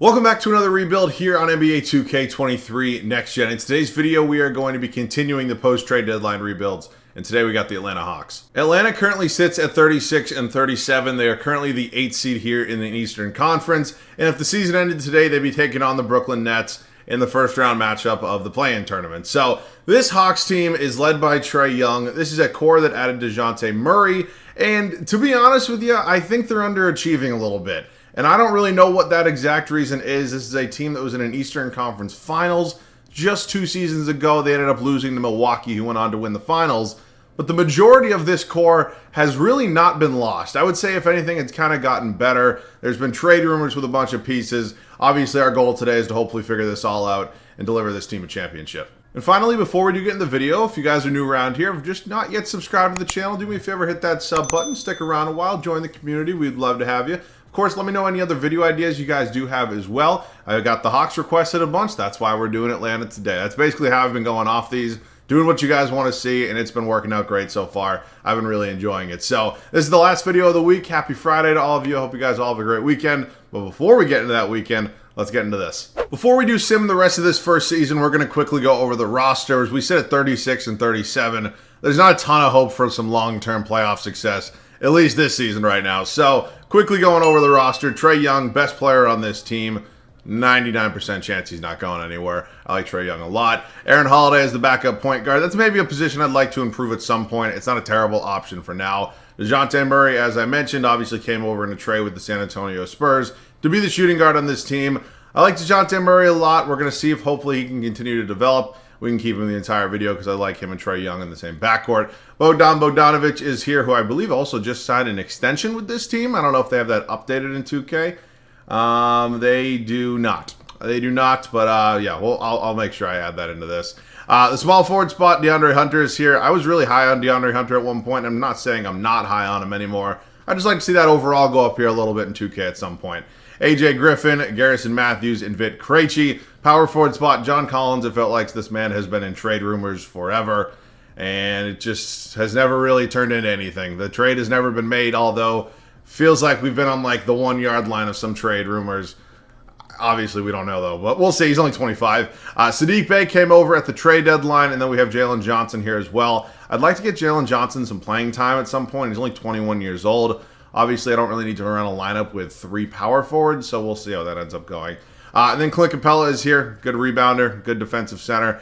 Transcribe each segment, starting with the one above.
Welcome back to another rebuild here on NBA 2K23 Next Gen. In today's video, we are going to be continuing the post-trade deadline rebuilds. And today we got the Atlanta Hawks. Atlanta currently sits at 36 and 37. They are currently the 8th seed here in the Eastern Conference. And if the season ended today, they'd be taking on the Brooklyn Nets in the first round matchup of the play-in tournament. So this Hawks team is led by Trae Young. This is a core that added DeJounte Murray. And to be honest with you, I think they're underachieving a little bit. And I don't really know what that exact reason is. This is a team that was in an Eastern Conference Finals just 2 seasons ago. They ended up losing to Milwaukee, who went on to win the Finals. But the majority of this core has really not been lost. I would say, if anything, it's kind of gotten better. There's been trade rumors with a bunch of pieces. Obviously, our goal today is to hopefully figure this all out and deliver this team a championship. And finally, before we do get in the video, if you guys are new around here, if just not yet subscribed to the channel, do me a favor, hit that sub button, stick around a while, join the community. We'd love to have you. Of course, let me know any other video ideas you guys do have as well. I got the Hawks requested a bunch. That's why we're doing Atlanta today. That's basically how I've been going off these, doing what you guys want to see, and it's been working out great so far. I've been really enjoying it. So this is the last video of the week. Happy Friday to all of you. I hope you guys all have a great weekend. But before we get into that weekend, let's get into this. Before we do sim the rest of this first season, we're going to quickly go over the rosters. We sit at 36 and 37. There's not a ton of hope for some long-term playoff success, at least this season right now. So quickly going over the roster, Trae Young, best player on this team. 99% chance he's not going anywhere. I like Trae Young a lot. Aaron Holiday is the backup point guard. That's maybe a position I'd like to improve at some point. It's not a terrible option for now. DeJounte Murray, as I mentioned, obviously came over in a trade with the San Antonio Spurs to be the shooting guard on this team. I like DeJounte Murray a lot. We're going to see if hopefully he can continue to develop. We can keep him the entire video because I like him and Trae Young in the same backcourt. Bogdanovic is here, who I believe also just signed an extension with this team. I don't know if they have that updated in 2K. They do not. They do not, but yeah, well, I'll make sure I add that into this. The small forward spot, DeAndre Hunter is here. I was really high on DeAndre Hunter at one point. I'm not saying I'm not high on him anymore. I just like to see that overall go up here a little bit in 2K at some point. AJ Griffin, Garrison Matthews, and Vit Krejci. Power forward spot, John Collins. It felt like this man has been in trade rumors forever, and it just has never really turned into anything. The trade has never been made, although feels like we've been on like the 1 yard line of some trade rumors. Obviously, we don't know, though, but we'll see. He's only 25. Saddiq Bey came over at the trade deadline, and then we have Jalen Johnson here as well. I'd like to get Jalen Johnson some playing time at some point. He's only 21 years old. Obviously, I don't really need to run a lineup with 3 power forwards, so we'll see how that ends up going. And then Clint Capella is here. Good rebounder, good defensive center.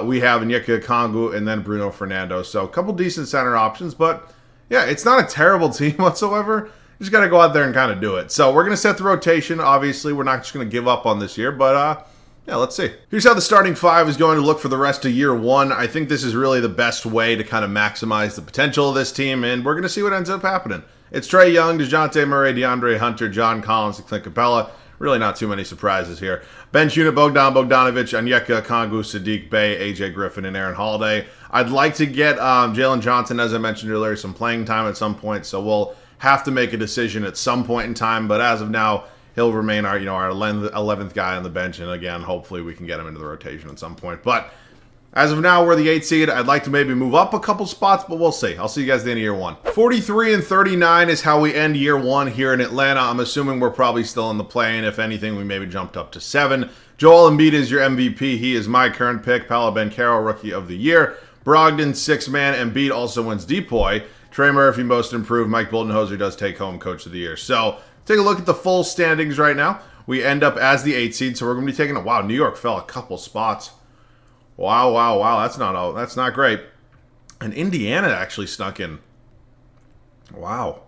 We have Onyeka Okongwu and then Bruno Fernando. So a couple decent center options, but yeah, it's not a terrible team whatsoever. You just got to go out there and kind of do it. So we're going to set the rotation. Obviously, we're not just going to give up on this year, but yeah, let's see. Here's how the starting 5 is going to look for the rest of year 1. I think this is really the best way to kind of maximize the potential of this team, and we're going to see what ends up happening. It's Trae Young, DeJounte Murray, DeAndre Hunter, John Collins, and Clint Capella. Really not too many surprises here. Bench unit, Bogdanovic, Onyeka Okongwu, Saddiq Bey, AJ Griffin, and Aaron Holiday. I'd like to get Jalen Johnson, as I mentioned earlier, some playing time at some point, so we'll have to make a decision at some point in time, but as of now, he'll remain our 11th guy on the bench, and again, hopefully we can get him into the rotation at some point. But as of now, we're the 8th seed. I'd like to maybe move up a couple spots, but we'll see. I'll see you guys at the end of year 1. 43 and 39 is how we end year 1 here in Atlanta. I'm assuming we're probably still in the play-in. If anything, we maybe jumped up to 7. Joel Embiid is your MVP. He is my current pick. Paolo Banchero, Rookie of the Year. Brogdon, 6-man. Embiid also wins Depoy. Trey Murphy, Most Improved. Mike Budenholzer does take home Coach of the Year. So take a look at the full standings right now. We end up as the 8th seed, so we're going to be taking a... Wow, New York fell a couple spots. Wow. That's not great. And Indiana actually snuck in. Wow.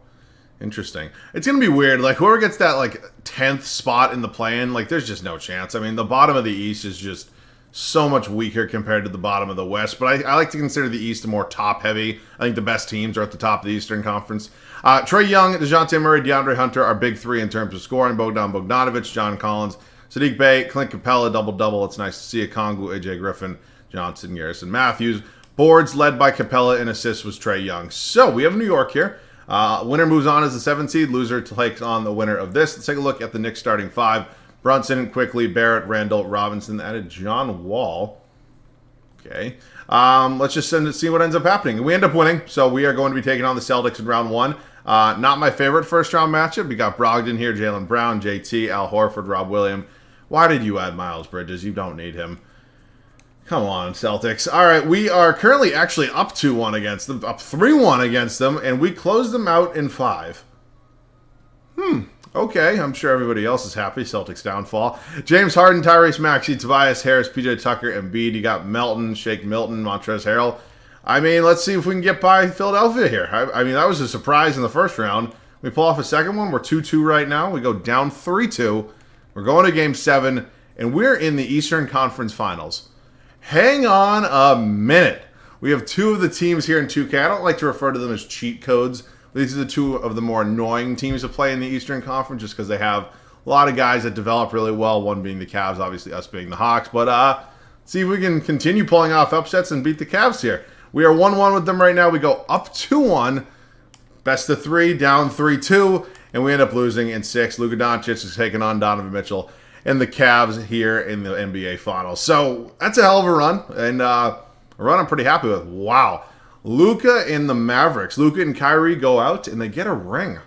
Interesting. It's going to be weird. Like, whoever gets that, like, 10th spot in the play-in, like, there's just no chance. I mean, the bottom of the East is just so much weaker compared to the bottom of the West. But I like to consider the East more top-heavy. I think the best teams are at the top of the Eastern Conference. Trae Young, DeJounte Murray, DeAndre Hunter are big 3 in terms of scoring. Bogdanovic, John Collins, Saddiq Bey, Clint Capella, double-double. It's nice to see Okongwu, AJ Griffin, Johnson, Garrison Matthews. Boards led by Capella, and assists was Trae Young. So we have New York here. Winner moves on as the 7th seed. Loser takes on the winner of this. Let's take a look at the Knicks starting 5. Brunson, Quickly, Barrett, Randall, Robinson, added John Wall. Okay. Let's just see what ends up happening. We end up winning, so we are going to be taking on the Celtics in round 1. Not my favorite first round matchup. You got Brogdon here, Jaylen Brown, JT, Al Horford, Rob Williams. Why did you add Miles Bridges? You don't need him. Come on, Celtics. All right, we are currently actually up 2-1 against them, up 3-1 against them, and we closed them out in 5. Okay, I'm sure everybody else is happy. Celtics downfall. James Harden, Tyrese Maxey, Tobias Harris, PJ Tucker, Embiid. You got Melton, Shake Milton, Montrezl Harrell. I mean, let's see if we can get by Philadelphia here. I mean, that was a surprise in the first round. We pull off a second one. We're 2-2 right now. We go down 3-2. We're going to Game 7, and we're in the Eastern Conference Finals. Hang on a minute. We have 2 of the teams here in 2K. I don't like to refer to them as cheat codes. These are the 2 of the more annoying teams to play in the Eastern Conference just because they have a lot of guys that develop really well, one being the Cavs, obviously us being the Hawks. But see if we can continue pulling off upsets and beat the Cavs here. We are 1-1 with them right now. We go up 2-1, best of 3, down 3-2, and we end up losing in 6. Luka Doncic is taking on Donovan Mitchell and the Cavs here in the NBA Finals. So that's a hell of a run, and a run I'm pretty happy with. Wow. Luka and the Mavericks. Luka and Kyrie go out, and they get a ring.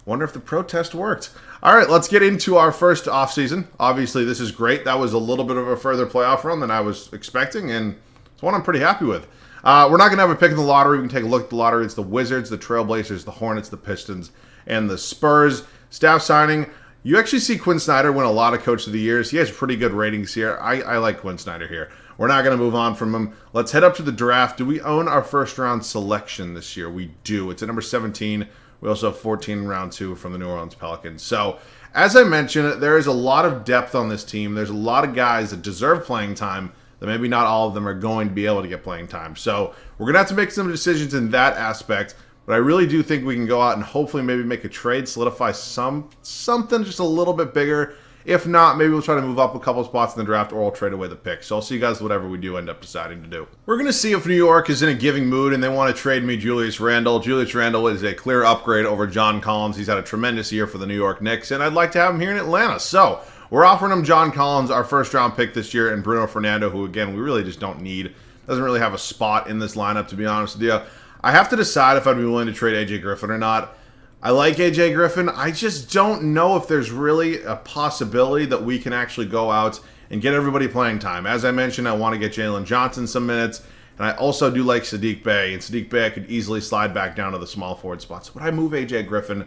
Wonder if the protest worked. All right, let's get into our first offseason. Obviously, this is great. That was a little bit of a further playoff run than I was expecting, and it's one I'm pretty happy with. We're not going to have a pick in the lottery. We can take a look at the lottery. It's the Wizards, the Trailblazers, the Hornets, the Pistons, and the Spurs. Staff signing. You actually see Quinn Snyder win a lot of Coach of the Years. He has pretty good ratings here. I like Quinn Snyder here. We're not going to move on from him. Let's head up to the draft. Do we own our first round selection this year? We do. It's at number 17. We also have 14 in round 2 from the New Orleans Pelicans. So, as I mentioned, there is a lot of depth on this team. There's a lot of guys that deserve playing time, that maybe not all of them are going to be able to get playing time. So, we're going to have to make some decisions in that aspect. But I really do think we can go out and hopefully maybe make a trade, solidify something just a little bit bigger. If not, maybe we'll try to move up a couple spots in the draft, or we'll trade away the pick. So I'll see you guys whatever we do end up deciding to do. We're going to see if New York is in a giving mood and they want to trade me Julius Randle. Julius Randle is a clear upgrade over John Collins. He's had a tremendous year for the New York Knicks, and I'd like to have him here in Atlanta. So we're offering him John Collins, our first-round pick this year, and Bruno Fernando, who, again, we really just don't need. Doesn't really have a spot in this lineup, to be honest with you. I have to decide if I'd be willing to trade AJ Griffin or not. I like AJ Griffin. I just don't know if there's really a possibility that we can actually go out and get everybody playing time. As I mentioned, I want to get Jalen Johnson some minutes, and I also do like Saddiq Bey. And Saddiq Bey, I could easily slide back down to the small forward spot. So would I move AJ Griffin?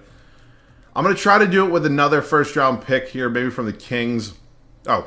I'm going to try to do it with another first-round pick here, maybe from the Kings. Oh,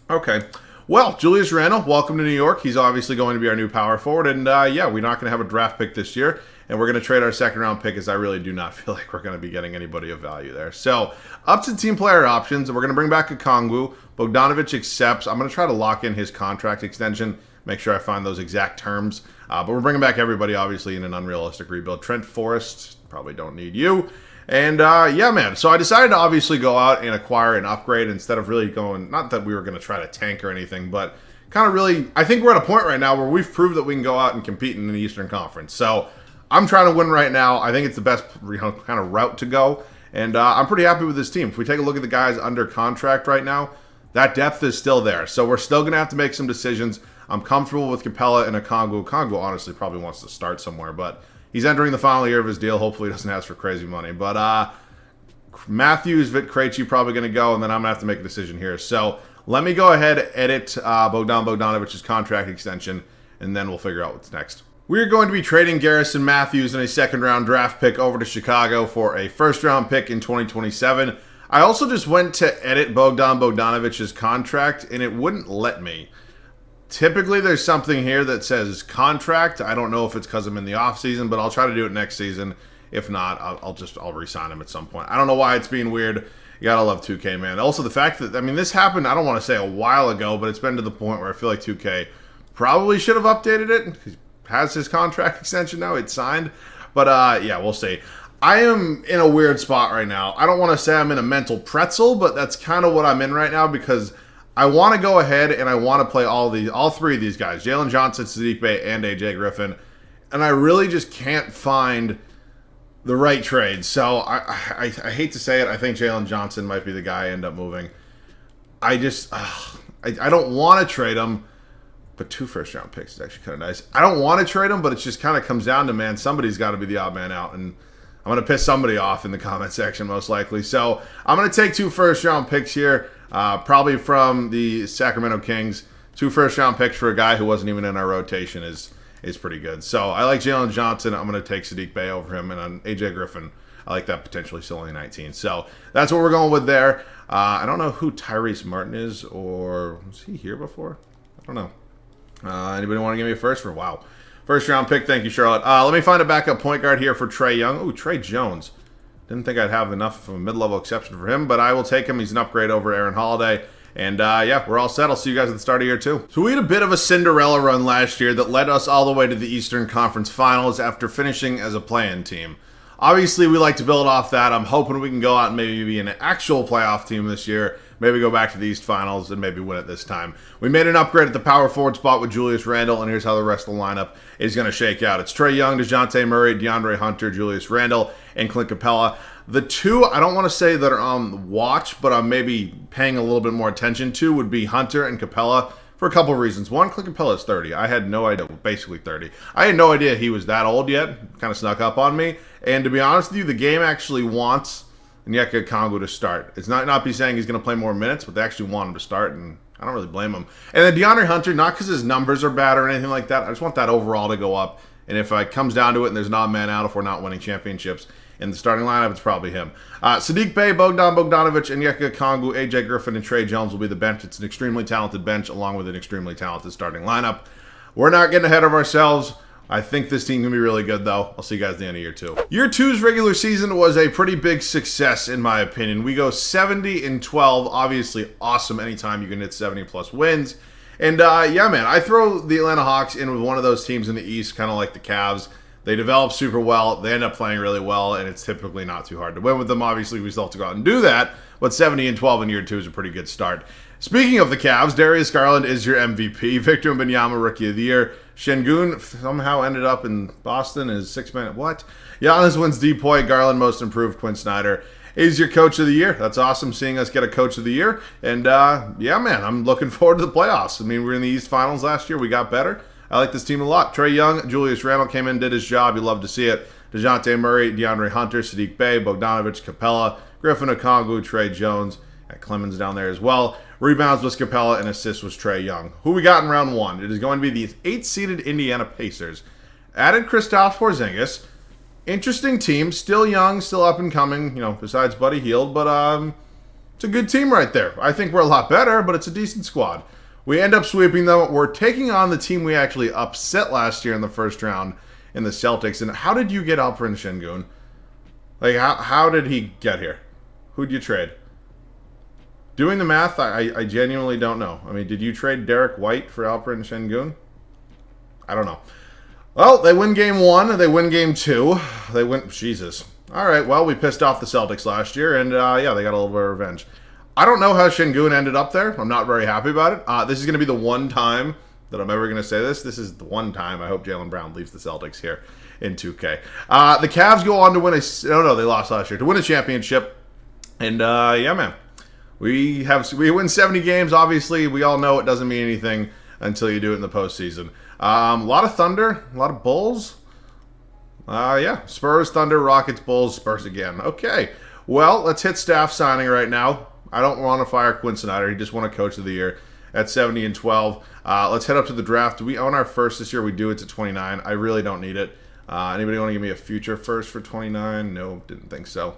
okay. Well, Julius Randle, welcome to New York. He's obviously going to be our new power forward. And, yeah, we're not going to have a draft pick this year. And we're going to trade our second-round pick, as I really do not feel like we're going to be getting anybody of value there. So, up to team player options. We're going to bring back Okongwu. Bogdanovic accepts. I'm going to try to lock in his contract extension, make sure I find those exact terms. But we're bringing back everybody, obviously, in an unrealistic rebuild. Trent Forrest, probably don't need you. And, yeah, man. So I decided to obviously go out and acquire an upgrade instead of really going, not that we were going to try to tank or anything, but kind of really, I think we're at a point right now where we've proved that we can go out and compete in the Eastern Conference. So I'm trying to win right now. I think it's the best, kind of route to go. And I'm pretty happy with this team. If we take a look at the guys under contract right now, that depth is still there. So we're still going to have to make some decisions. I'm comfortable with Capella and Okongwu. Okongwu honestly probably wants to start somewhere, but he's entering the final year of his deal. Hopefully he doesn't ask for crazy money. But Matthews, Vit Krejci probably going to go, and then I'm going to have to make a decision here. So let me go ahead, edit Bogdanovic's contract extension, and then we'll figure out what's next. We're going to be trading Garrison Matthews and a second-round draft pick over to Chicago for a first-round pick in 2027. I also just went to edit Bogdanovic's contract, and it wouldn't let me. Typically, there's something here that says contract. I don't know if it's because I'm in the offseason, but I'll try to do it next season. If not, I'll re-sign him at some point. I don't know why it's being weird. You gotta love 2K, man. Also, the fact that, I mean, this happened, I don't want to say a while ago, but it's been to the point where I feel like 2K probably should have updated it. He has his contract extension now. It's signed. But, yeah, we'll see. I am in a weird spot right now. I don't want to say I'm in a mental pretzel, but that's kind of what I'm in right now because I want to go ahead and I want to play all three of these guys, Jalen Johnson, Saddiq Bey, and AJ Griffin, and I really just can't find the right trade. So I hate to say it, I think Jalen Johnson might be the guy I end up moving. I don't want to trade him, but 2 first-round picks is actually kind of nice. I don't want to trade him, but it just kind of comes down to, man, somebody's got to be the odd man out, and I'm going to piss somebody off in the comment section most likely. So I'm going to take 2 first-round picks here, probably from the Sacramento Kings. 2 first-round picks for a guy who wasn't even in our rotation is pretty good. So I like Jalen Johnson. I'm going to take Sadiq Bey over him. And on AJ Griffin, I like that potentially still only 19. So that's what we're going with there. I don't know who Tyrese Martin is, or was he here before? I don't know. Anybody want to give me a first for? Wow. First round pick. Thank you, Charlotte. Let me find a backup point guard here for Trae Young. Ooh, Trey Jones. Didn't think I'd have enough of a mid-level exception for him, but I will take him. He's an upgrade over Aaron Holiday. And yeah, we're all set. I'll see you guys at the start of year 2. So we had a bit of a Cinderella run last year that led us all the way to the Eastern Conference Finals after finishing as a play-in team. Obviously, we like to build off that. I'm hoping we can go out and maybe be an actual playoff team this year. Maybe go back to the East Finals and maybe win it this time. We made an upgrade at the power forward spot with Julius Randle, and here's how the rest of the lineup is going to shake out. It's Trae Young, DeJounte Murray, DeAndre Hunter, Julius Randle, and Clint Capella. The 2 I don't want to say that are on the watch, but I'm maybe paying a little bit more attention to would be Hunter and Capella for a couple of reasons. One, Clint Capella is 30. I had no idea, basically 30. I had no idea he was that old yet. Kind of snuck up on me. And to be honest with you, the game actually wants Onyeka Okongwu to start. It's not be saying he's going to play more minutes, but they actually want him to start, and I don't really blame him. And then DeAndre Hunter, not because his numbers are bad or anything like that. I just want that overall to go up. And if it comes down to it and there's not a man out if we're not winning championships in the starting lineup, it's probably him. Sadiq Bey, Bogdan Bogdanovic, Onyeka Okongwu, AJ Griffin, and Trae Jones will be the bench. It's an extremely talented bench along with an extremely talented starting lineup. We're not getting ahead of ourselves. I think this team can be really good, though. I'll see you guys at the end of year 2. Year 2's regular season was a pretty big success, in my opinion. We go 70-12. Obviously, awesome anytime you can hit 70-plus wins. And, yeah, man, I throw the Atlanta Hawks in with one of those teams in the East, kind of like the Cavs. They develop super well. They end up playing really well, and it's typically not too hard to win with them. Obviously, we still have to go out and do that, but 70-12 in year 2 is a pretty good start. Speaking of the Cavs, Darius Garland is your MVP. Victor Wembanyama, Rookie of the Year. Şengün somehow ended up in Boston as 6-man. What? Giannis wins D-Point. Garland, Most Improved. Quinn Snyder is your Coach of the Year. That's awesome seeing us get a Coach of the Year. And, yeah, man, I'm looking forward to the playoffs. I mean, we were in the East Finals last year. We got better. I like this team a lot. Trae Young, Julius Randle came in, did his job. You love to see it. DeJounte Murray, DeAndre Hunter, Sadiq Bey, Bogdanovic, Capella, Griffin Okongwu, Trae Jones. Got Clemens down there as well. Rebounds was Capella and assists was Trae Young. Who we got in round 1? It is going to be the 8th-seeded Indiana Pacers. Added Kristaps Porzingis. Interesting team. Still young, still up and coming, besides Buddy Hield. But it's a good team right there. I think we're a lot better, but it's a decent squad. We end up sweeping them. We're taking on the team we actually upset last year in the first round in the Celtics. And how did you get Alperen Şengün? Like, how did he get here? Who'd you trade? Doing the math, I genuinely don't know. I mean, did you trade Derek White for Alperen Şengün? I don't know. Well, they win game 1. They win game 2. They win... Jesus. All right, well, we pissed off the Celtics last year, and yeah, they got a little bit of revenge. I don't know how Şengün ended up there. I'm not very happy about it. This is going to be the one time that I'm ever going to say this. This is the one time I hope Jaylen Brown leaves the Celtics here in 2K. The Cavs go on to win no, they lost last year. To win a championship. And, yeah, man. We win 70 games. Obviously, we all know it doesn't mean anything until you do it in the postseason. A lot of Thunder, a lot of Bulls. Yeah, Spurs, Thunder, Rockets, Bulls, Spurs again. Okay, well, let's hit staff signing right now. I don't want to fire Quinn Snyder. He just won a Coach of the Year at 70-12. Let's head up to the draft. Do we own our first this year? We do. It's at 29. I really don't need it. Anybody want to give me a future first for 29? No, didn't think so.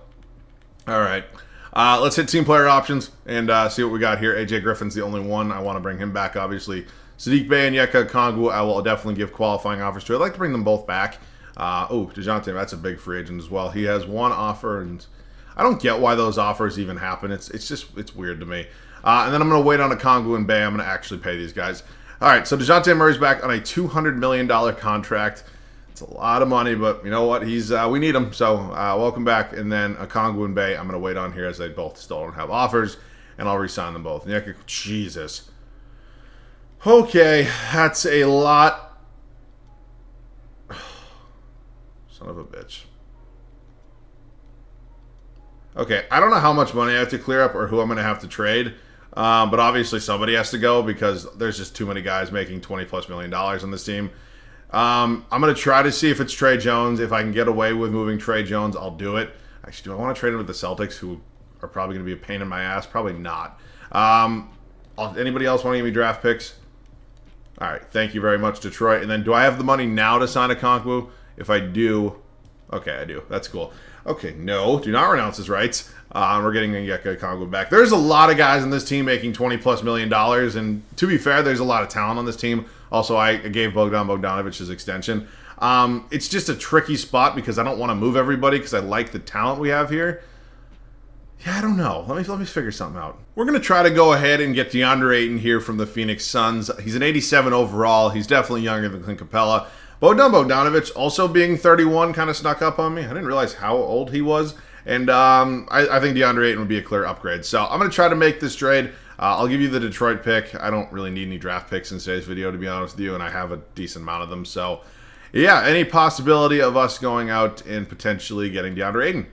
All right. Let's hit team player options and see what we got here. AJ Griffin's the only one. I want to bring him back, obviously. Sadiq Bey and Onyeka Okongwu, I will definitely give qualifying offers to. I'd like to bring them both back. DeJounte, that's a big free agent as well. He has one offer, and I don't get why those offers even happen. It's weird to me. And then I'm going to wait on Okongwu and Bey. I'm going to actually pay these guys. All right, so DeJounte Murray's back on a $200 million contract. It's a lot of money, but you know what? We need him, so welcome back. And then Okongwu and Bey, I'm going to wait on here as they both still don't have offers, and I'll re-sign them both. Jesus. Okay, that's a lot. Son of a bitch. Okay, I don't know how much money I have to clear up or who I'm going to have to trade, but obviously somebody has to go because there's just too many guys making $20+ million on this team. I'm going to try to see if it's Trey Jones. If I can get away with moving Trey Jones, I'll do it. Actually, do I want to trade him with the Celtics, who are probably going to be a pain in my ass? Probably not. Anybody else want to give me draft picks? All right, thank you very much, Detroit. And then do I have the money now to sign a Okonkwo? If I do, okay, I do. That's cool. Okay, no, do not renounce his rights. We're getting Onyeka Okongwu back. There's a lot of guys in this team making $20+ million, and to be fair, there's a lot of talent on this team. Also, I gave Bogdanovic his extension. It's just a tricky spot because I don't want to move everybody because I like the talent we have here. Yeah, I don't know. Let me figure something out. We're going to try to go ahead and get DeAndre Ayton here from the Phoenix Suns. He's an 87 overall. He's definitely younger than Clint Capella. Bogdanovic, also being 31, kind of snuck up on me. I didn't realize how old he was. And I think DeAndre Ayton would be a clear upgrade. So I'm going to try to make this trade. I'll give you the Detroit pick. I don't really need any draft picks in today's video, to be honest with you, and I have a decent amount of them. So, yeah, any possibility of us going out and potentially getting DeAndre Ayton?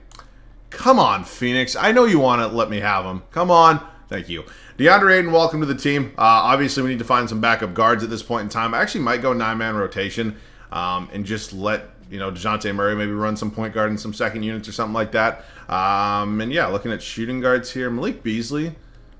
Come on, Phoenix. I know you want to let me have him. Come on. Thank you. DeAndre Ayton, welcome to the team. Obviously, we need to find some backup guards at this point in time. I actually might go 9-man rotation and just let DeJounte Murray maybe run some point guard in some second units or something like that. And yeah, looking at shooting guards here. Malik Beasley.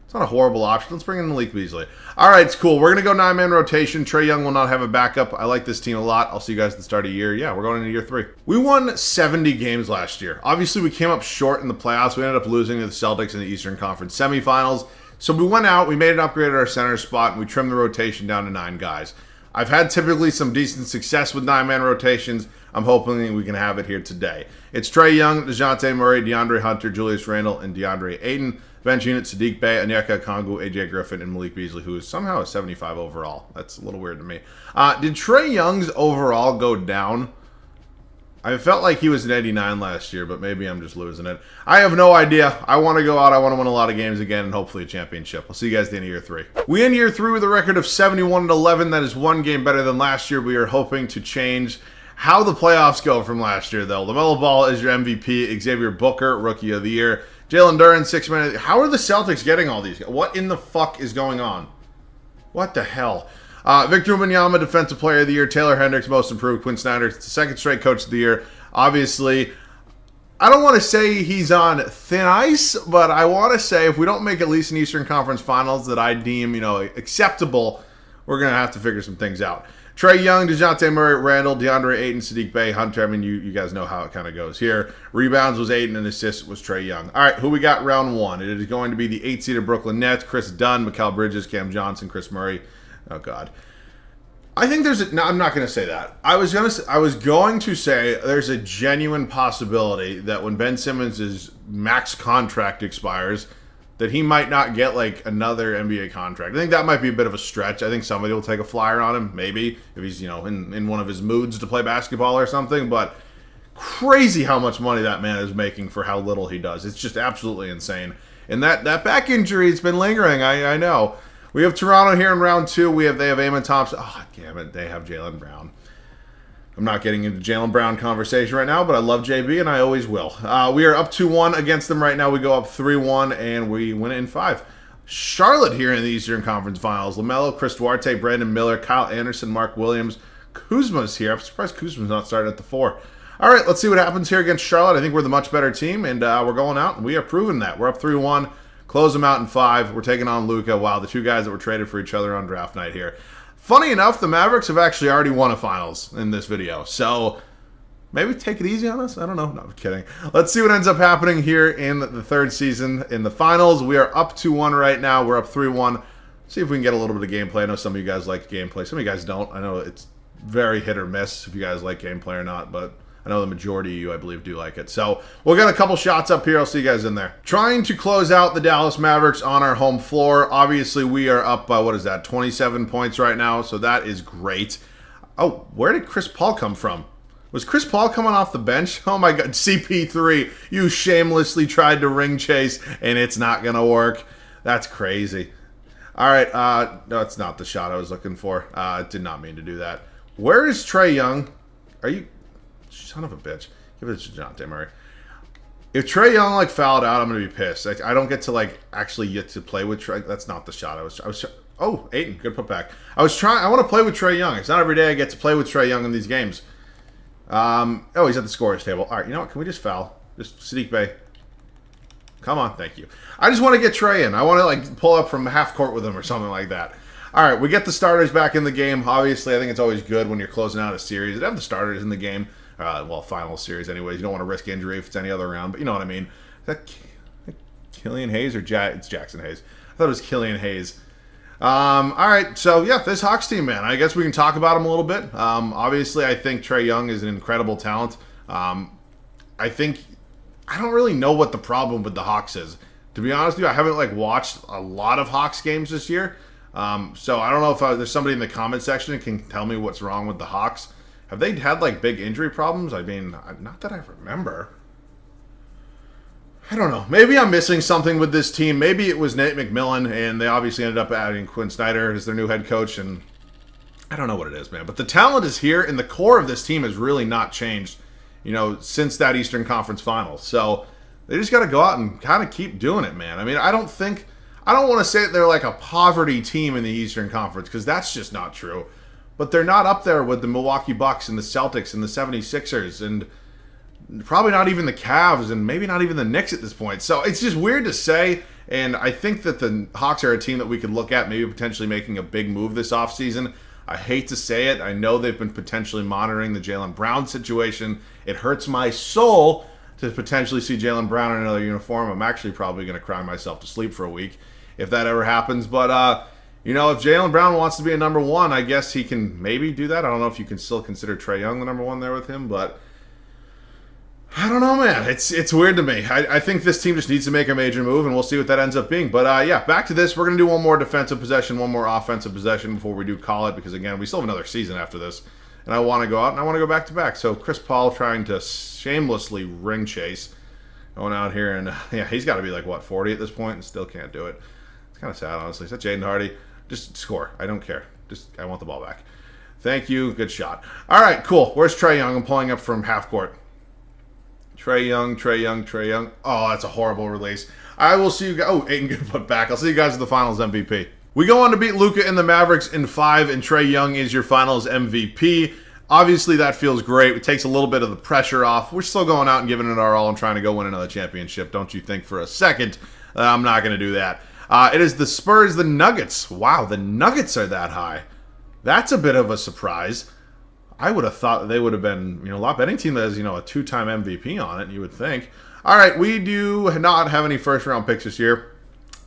It's not a horrible option. Let's bring in Malik Beasley. All right, it's cool. We're going to go 9-man rotation. Trey Young will not have a backup. I like this team a lot. I'll see you guys at the start of the year. Yeah, we're going into year 3. We won 70 games last year. Obviously, we came up short in the playoffs. We ended up losing to the Celtics in the Eastern Conference semifinals. So we went out, we made an upgrade at our center spot, and we trimmed the rotation down to 9 guys. I've had typically some decent success with 9-man rotations. I'm hoping we can have it here today. It's Trey Young, DeJounte Murray, DeAndre Hunter, Julius Randle, and DeAndre Ayton. Bench unit, Sadiq Bey, Onyeka Okongwu, AJ Griffin, and Malik Beasley, who is somehow a 75 overall. That's a little weird to me. Did Trey Young's overall go down? I felt like he was an 89 last year, but maybe I'm just losing it. I have no idea. I want to go out. I want to win a lot of games again and hopefully a championship. I'll see you guys at the end of year 3. We end year 3 with a record of 71-11. That is 1 game better than last year. We are hoping to change how the playoffs go from last year, though. LaMelo Ball is your MVP. Xavier Booker, Rookie of the Year. Jalen Duren, 6-man. How are the Celtics getting all these? What in the fuck is going on? What the hell? Victor Wembanyama, Defensive Player of the Year. Taylor Hendricks, Most Improved. Quinn Snyder, it's the 2nd straight Coach of the Year. Obviously, I don't want to say he's on thin ice, but I want to say if we don't make at least an Eastern Conference Finals that I deem, acceptable, we're going to have to figure some things out. Trey Young, DeJounte Murray, Randall, DeAndre Ayton, Sadiq Bey, Hunter. I mean, you guys know how it kind of goes here. Rebounds was Ayton and assists was Trey Young. All right, who we got round 1? It is going to be the 8-seeded Brooklyn Nets, Chris Dunn, Mikal Bridges, Cam Johnson, Chris Murray. Oh, God. I think there's no, I'm not going to say that. I was going to say there's a genuine possibility that when Ben Simmons' max contract expires, that he might not get like another NBA contract. I think that might be a bit of a stretch. I think somebody will take a flyer on him, maybe, if he's, in one of his moods to play basketball or something. But crazy how much money that man is making for how little he does. It's just absolutely insane. And that back injury has been lingering, I know. We have Toronto here in round 2. They have Amon Thompson. Oh, damn it. They have Jaylen Brown. I'm not getting into Jaylen Brown conversation right now, but I love JB, and I always will. We are up 2-1 against them right now. We go up 3-1, and we win it in 5. Charlotte here in the Eastern Conference Finals. LaMelo, Chris Duarte, Brandon Miller, Kyle Anderson, Mark Williams. Kuzma's here. I'm surprised Kuzma's not starting at the 4. All right, let's see what happens here against Charlotte. I think we're the much better team, and we're going out, and we have proven that. We're up 3-1. Close them out in 5. We're taking on Luka. Wow, the 2 guys that were traded for each other on draft night here. Funny enough, the Mavericks have actually already won a finals in this video. So maybe take it easy on us. I don't know. No, I'm kidding. Let's see what ends up happening here in the 3rd season in the finals. We are up 2-1 right now. We're up 3-1. See if we can get a little bit of gameplay. I know some of you guys like gameplay. Some of you guys don't. I know it's very hit or miss if you guys like gameplay or not, but I know the majority of you, I believe, do like it. So we'll get a couple shots up here. I'll see you guys in there. Trying to close out the Dallas Mavericks on our home floor. Obviously, we are up by, 27 points right now. So that is great. Oh, where did Chris Paul come from? Was Chris Paul coming off the bench? Oh, my God. CP3, you shamelessly tried to ring chase, and it's not going to work. That's crazy. All right. No, it's not the shot I was looking for. Did not mean to do that. Where is Trey Young? Are you... Son of a bitch. Give it to DeJounte Murray. If Trae Young like fouled out, I'm gonna be pissed. I don't get to like actually get to play with Trae. That's not the shot. I was. Oh, Aiden, good put back. I want to play with Trae Young. It's not every day I get to play with Trae Young in these games. Oh, he's at the scorer's table. All right, you know what? Can we just foul? Just Sadiq Bey. Come on, thank you. I just want to get Trae in. I want to like pull up from half court with him or something like that. All right, we get the starters back in the game. Obviously, I think it's always good when you're closing out a series to have the starters in the game. Well, final series anyways. You don't want to risk injury if it's any other round, but you know what I mean. Is that Killian Hayes or it's Jackson Hayes? I thought it was Killian Hayes. All right, so yeah, this Hawks team, man. I guess we can talk about them a little bit. Obviously, I think Trae Young is an incredible talent. I don't really know what the problem with the Hawks is. To be honest with you, I haven't like watched a lot of Hawks games this year. So I don't know if there's somebody in the comment section that can tell me what's wrong with the Hawks. Have they had like big injury problems? I mean, not that I remember. I don't know. Maybe I'm missing something with this team. Maybe it was Nate McMillan, and they obviously ended up adding Quinn Snyder as their new head coach, and I don't know what it is, man. But the talent is here, and the core of this team has really not changed, since that Eastern Conference Finals. So they just got to go out and kind of keep doing it, man. I mean, I don't want to say that they're like a poverty team in the Eastern Conference, because that's just not true. But they're not up there with the Milwaukee Bucks and the Celtics and the 76ers and probably not even the Cavs and maybe not even the Knicks at this point. So it's just weird to say, and I think that the Hawks are a team that we could look at maybe potentially making a big move this offseason. I hate to say it. I know they've been potentially monitoring the Jaylen Brown situation. It hurts my soul to potentially see Jaylen Brown in another uniform. I'm actually probably going to cry myself to sleep for a week if that ever happens. But, if Jaylen Brown wants to be a number one, I guess he can maybe do that. I don't know if you can still consider Trae Young the number one there with him, but I don't know, man. It's weird to me. I think this team just needs to make a major move, and we'll see what that ends up being. But, yeah, back to this. We're going to do one more defensive possession, one more offensive possession before we do call it, because, again, we still have another season after this, and I want to go out, and I want to go back-to-back. So Chris Paul trying to shamelessly ring chase, going out here, and, yeah, he's got to be, 40 at this point, and still can't do it. It's kind of sad, honestly. Is that Jaden Hardy? Just score. I don't care. I want the ball back. Thank you. Good shot. All right, cool. Where's Trae Young? I'm pulling up from half court. Trae Young. Oh, that's a horrible release. I will see you guys. Oh, Aiden good put back. I'll see you guys at the Finals MVP. We go on to beat Luka and the Mavericks in 5, and Trae Young is your Finals MVP. Obviously, that feels great. It takes a little bit of the pressure off. We're still going out and giving it our all and trying to go win another championship. Don't you think for a second I'm not going to do that. It is the Spurs, the Nuggets. Wow, the Nuggets are that high. That's a bit of a surprise. I would have thought they would have been, a lot better. Any team that has, a 2-time MVP on it, you would think. All right, we do not have any first-round picks this year.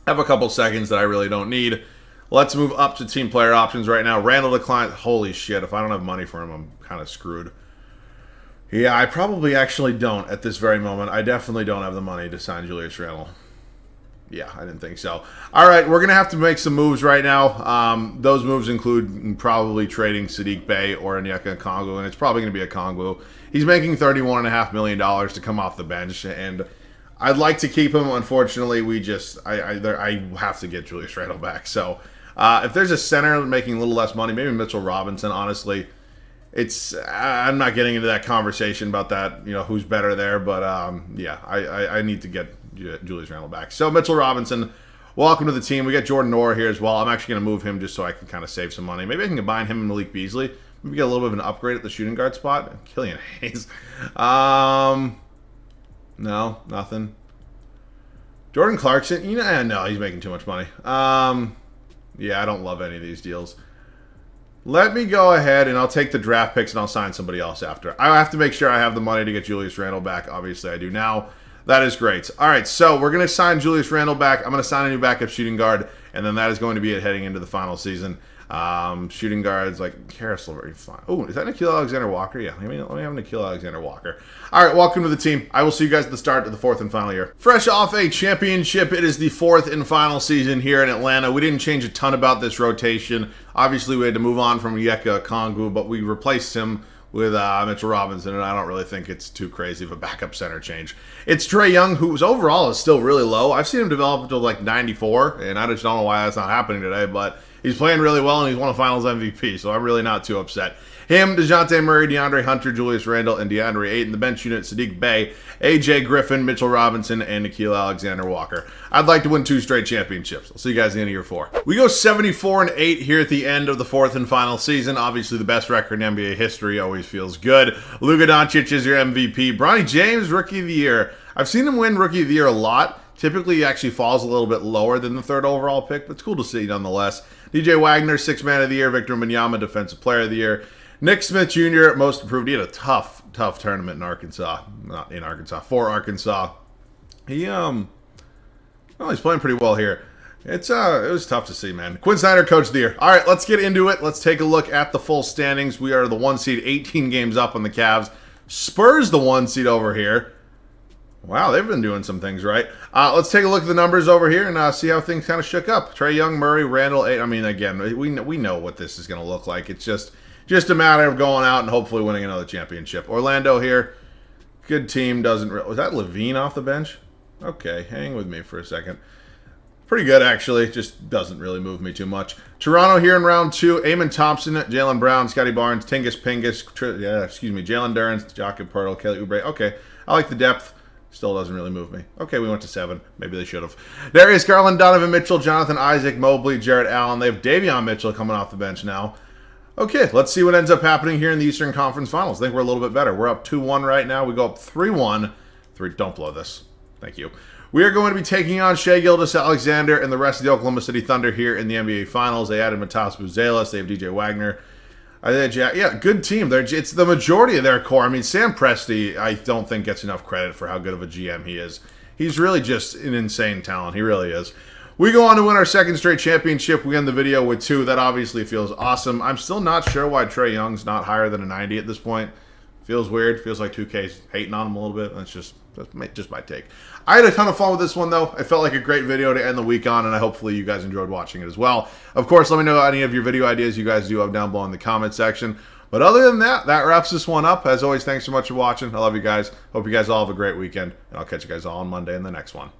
I have a couple seconds that I really don't need. Let's move up to team player options right now. Randall declined. Holy shit, if I don't have money for him, I'm kind of screwed. Yeah, I probably actually don't at this very moment. I definitely don't have the money to sign Julius Randle. Yeah, I didn't think so. All right, we're going to have to make some moves right now. Those moves include probably trading Sadiq Bey or Onyeka Okongwu, and it's probably going to be Okongwu. He's making $31.5 million to come off the bench, and I'd like to keep him. Unfortunately, I have to get Julius Randle back. So if there's a center making a little less money, maybe Mitchell Robinson, honestly, I'm not getting into that conversation about that, who's better there, but yeah, I need to get Julius Randle back. So Mitchell Robinson, welcome to the team. We got Jordan Noah here as well. I'm actually going to move him just so I can kind of save some money. Maybe I can combine him and Malik Beasley. Maybe get a little bit of an upgrade at the shooting guard spot. Killian Hayes. No, nothing. Jordan Clarkson, no, he's making too much money. Yeah, I don't love any of these deals. Let me go ahead and I'll take the draft picks and I'll sign somebody else after. I have to make sure I have the money to get Julius Randle back. Obviously, I do now. That is great. All right, so we're going to sign Julius Randle back. I'm going to sign a new backup shooting guard, and then that is going to be it heading into the final season. Shooting guards like Karis LeVert. Fine. Oh, is that Nickeil Alexander-Walker? Yeah, let me have Nickeil Alexander-Walker. All right, welcome to the team. I will see you guys at the start of the 4th and final year. Fresh off a championship, it is the 4th and final season here in Atlanta. We didn't change a ton about this rotation. Obviously, we had to move on from Onyeka Okongwu, but we replaced him with Mitchell Robinson, and I don't really think it's too crazy of a backup center change. It's Trae Young, who's overall is still really low. I've seen him develop to like 94, and I just don't know why that's not happening today, but he's playing really well, and he's won a Finals MVP, so I'm really not too upset. Him, DeJounte Murray, DeAndre Hunter, Julius Randle, and DeAndre Ayton. The bench unit, Sadiq Bey, AJ Griffin, Mitchell Robinson, and Nickeil Alexander-Walker. I'd like to win 2 straight championships. I'll see you guys at the end of year 4. We go 74-8 here at the end of the 4th and final season. Obviously, the best record in NBA history always feels good. Luka Doncic is your MVP. Bronny James, Rookie of the Year. I've seen him win Rookie of the Year a lot. Typically, he actually falls a little bit lower than the 3rd overall pick, but it's cool to see nonetheless. DJ Wagner, 6th Man of the Year. Victor Wembanyama, Defensive Player of the Year. Nick Smith Jr., Most Improved. He had a tough tournament in Arkansas. Not in Arkansas, for Arkansas. He's playing pretty well here. It was tough to see, man. Quinn Snyder, Coach of the Year. All right, let's get into it. Let's take a look at the full standings. We are the 1 seed, 18 games up on the Cavs. Spurs the 1 seed over here. Wow, they've been doing some things right. Let's take a look at the numbers over here and see how things kind of shook up. Trae Young, Murray, Randall. I mean, again, we know what this is going to look like. It's just a matter of going out and hopefully winning another championship. Orlando here, good team. Was that Levine off the bench? Okay, hang with me for a second. Pretty good, actually. Just doesn't really move me too much. Toronto here in round 2. Amon Thompson, Jaylen Brown, Scotty Barnes, Tingus Pingus, Jalen Durant, Jakob Poeltl, Kelly Oubre. Okay, I like the depth. Still doesn't really move me. Okay, we went to 7. Maybe they should have. Darius Garland, Donovan Mitchell, Jonathan Isaac, Mobley, Jarrett Allen. They have Davion Mitchell coming off the bench now. Okay, let's see what ends up happening here in the Eastern Conference Finals. I think we're a little bit better. We're up 2-1 right now. We go up 3-1. Don't blow this. Thank you. We are going to be taking on Shai Gilgeous-Alexander and the rest of the Oklahoma City Thunder here in the NBA Finals. They added Matas Buzelis. They have DJ Wagner. Yeah, good team. It's the majority of their core. I mean, Sam Presti, I don't think gets enough credit for how good of a GM he is. He's really just an insane talent. He really is. We go on to win our 2nd straight championship. We end the video with 2. That obviously feels awesome. I'm still not sure why Trae Young's not higher than a 90 at this point. Feels weird. Feels like 2K's hating on him a little bit. That's just my take. I had a ton of fun with this one, though. It felt like a great video to end the week on, and hopefully you guys enjoyed watching it as well. Of course, let me know any of your video ideas you guys do have down below in the comment section. But other than that, that wraps this one up. As always, thanks so much for watching. I love you guys. Hope you guys all have a great weekend, and I'll catch you guys all on Monday in the next one.